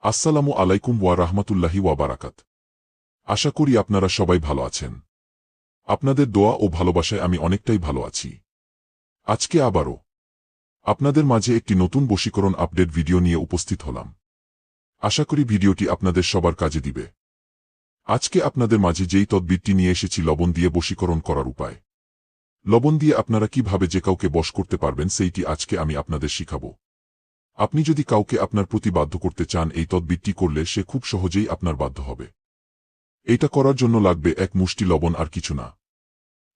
আসসালামু আলাইকুম ওয়া রাহমাতুল্লাহি ওয়া বারাকাত। আশা করি আপনারা সবাই ভালো আছেন। আপনাদের দোয়া ও ভালোবাসায় আমি অনেকটাই ভালো আছি। আজকে আবারও আপনাদের মাঝে একটি নতুন বশীকরণ আপডেট ভিডিও নিয়ে উপস্থিত হলাম। আশা করি ভিডিওটি আপনাদের সবার কাজে দিবে। আজকে আপনাদের মাঝে যেই তদবিরটি নিয়ে এসেছি লবণ দিয়ে বশীকরণ করার উপায়। লবণ দিয়ে আপনারা কিভাবে যে কাউকে বশ করতে পারবেন সেইটি আজকে আমি আপনাদের শিখাব। আপনি যদি কাউকে আপনার প্রতি বাধ্য করতে চান এই তদবিরটি করলে সে খুব সহজেই আপনার বাধ্য হবে। এটা করার জন্য লাগবে এক মুষ্টি লবণ আর কিছু না।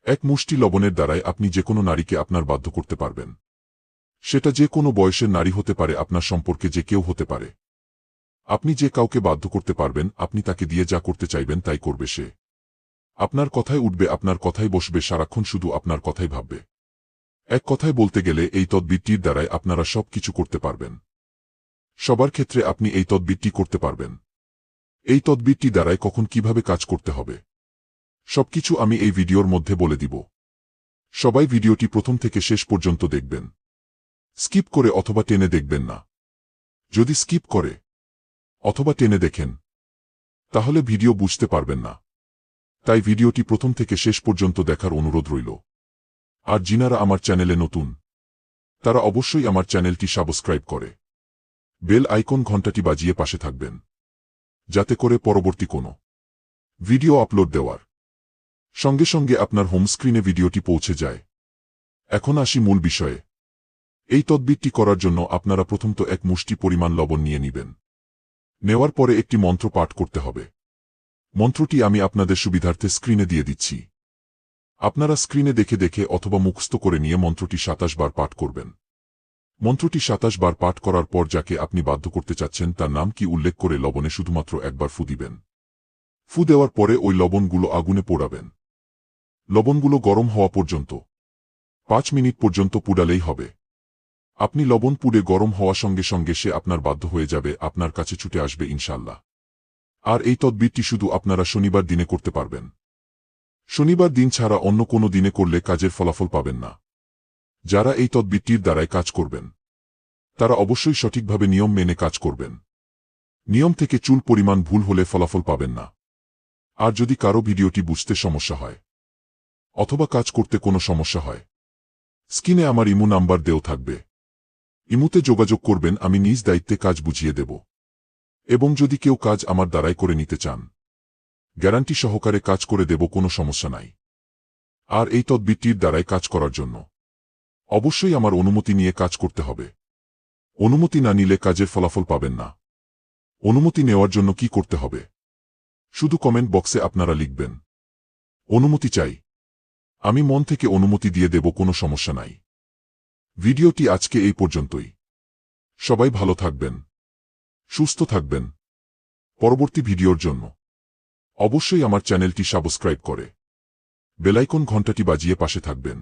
এক মুষ্টি লবণের দ্বারাই আপনি যে কোনো নারীকে আপনার বাধ্য করতে পারবেন। সেটা যে কোনো বয়সের নারী হতে পারে, আপনার সম্পর্কে যে কেউ হতে পারে। আপনি যে কাউকে বাধ্য করতে পারবেন, আপনি তাকে দিয়ে যা করতে চাইবেন তাই করবে সে। আপনার কথায় উঠবে, আপনার কথাই বসবে, সারাক্ষণ শুধু আপনার কথাই ভাববে। এক কথায় বলতে গেলে এই তদবিরটির দ্বারাই আপনারা সব কিছু করতে পারবেন। সবার ক্ষেত্রে আপনি এই তদবিরটি করতে পারবেন। এই তদবিরটি দ্বারাই কখন কিভাবে কাজ করতে হবে সবকিছু আমি এই ভিডিওর মধ্যে বলে দিব। সবাই ভিডিওটি প্রথম থেকে শেষ পর্যন্ত দেখবেন। স্কিপ করে অথবা টেনে দেখবেন না। যদি স্কিপ করে অথবা টেনে দেখেন তাহলে ভিডিও বুঝতে পারবেন না। তাই ভিডিওটি প্রথম থেকে শেষ পর্যন্ত দেখার অনুরোধ রইল। আর যিনারা আমার চ্যানেলে নতুন তারা অবশ্যই আমার চ্যানেলটি সাবস্ক্রাইব করে বেল আইকন ঘণ্টাটি বাজিয়ে পাশে থাকবেন, যাতে করে পরবর্তী কোনো ভিডিও আপলোড দেওয়ার সঙ্গে সঙ্গে আপনার হোম স্ক্রিনে ভিডিওটি পৌঁছে যায়। এখন আসি মূল বিষয়ে। এই তদবিরটি করার জন্য আপনারা প্রথমত এক মুষ্টি পরিমাণ লবণ নিয়ে নেবেন। নেওয়ার পরে একটি মন্ত্র পাঠ করতে হবে। মন্ত্রটি আমি আপনাদের সুবিধার্থে স্ক্রিনে দিয়ে দিচ্ছি। আপনারা স্ক্রিনে দেখে দেখে অথবা মুখস্থ করে নিয়ে মন্ত্রটি 27 বার পাঠ করবেন। মন্ত্রটি 27 বার পাঠ করার পর যাকে আপনি বাধ্য করতে চাচ্ছেন তার নাম কি উল্লেখ করে লবণে শুধুমাত্র একবার ফু দিবেন। ফু দেওয়ার পরে ওই লবণগুলো আগুনে পোড়াবেন। লবণগুলো গরম হওয়া পর্যন্ত 5 মিনিট পর্যন্ত পুড়ালেই হবে। আপনি লবণ পুড়ে গরম হওয়া সঙ্গে সঙ্গে সে আপনার বাধ্য হয়ে যাবে, আপনার কাছে ছুটে আসবে ইনশাল্লাহ। আর এই তদবিরটি শুধু আপনারা শনিবার দিনে করতে পারবেন। শনিবার দিন ছাড়া অন্য কোনো দিনে করলে কাজের ফলাফল পাবেন না। যারা এই তদবিরটির দ্বারাই কাজ করবেন তারা অবশ্যই সঠিকভাবে নিয়ম মেনে কাজ করবেন। নিয়ম থেকে চুল পরিমাণ ভুল হলে ফলাফল পাবেন না। আর যদি কারো ভিডিওটি বুঝতে সমস্যা হয় অথবা কাজ করতে কোনো সমস্যা হয়, স্ক্রিনে আমার ইমো নাম্বার দেও থাকবে। ইমোতে যোগাযোগ করবেন, আমি নিজ দায়িত্বে কাজ বুঝিয়ে দেব। এবং যদি কেউ কাজ আমার দ্বারাই করে নিতে চান, গ্যারান্টি সহকারে কাজ করে দেব, কোনো সমস্যা নাই। আর এই তদবিরটির দ্বারাই কাজ করার জন্য অবশ্যই আমার অনুমতি নিয়ে কাজ করতে হবে। অনুমতি না নিলে কাজের ফলাফল পাবেন না। অনুমতি নেওয়ার জন্য কি করতে হবে শুধু কমেন্ট বক্সে আপনারা লিখবেন, অনুমতি চাই। আমি মন থেকে অনুমতি দিয়ে দেব, কোনো সমস্যা নাই। ভিডিওটি আজকে এই পর্যন্তই। সবাই ভালো থাকবেন, সুস্থ থাকবেন। পরবর্তী ভিডিওর জন্য অবশ্যই আমার চ্যানেলটি সাবস্ক্রাইব করে বেলাইকন ঘণ্টাটি বাজিয়ে পাশে থাকবেন।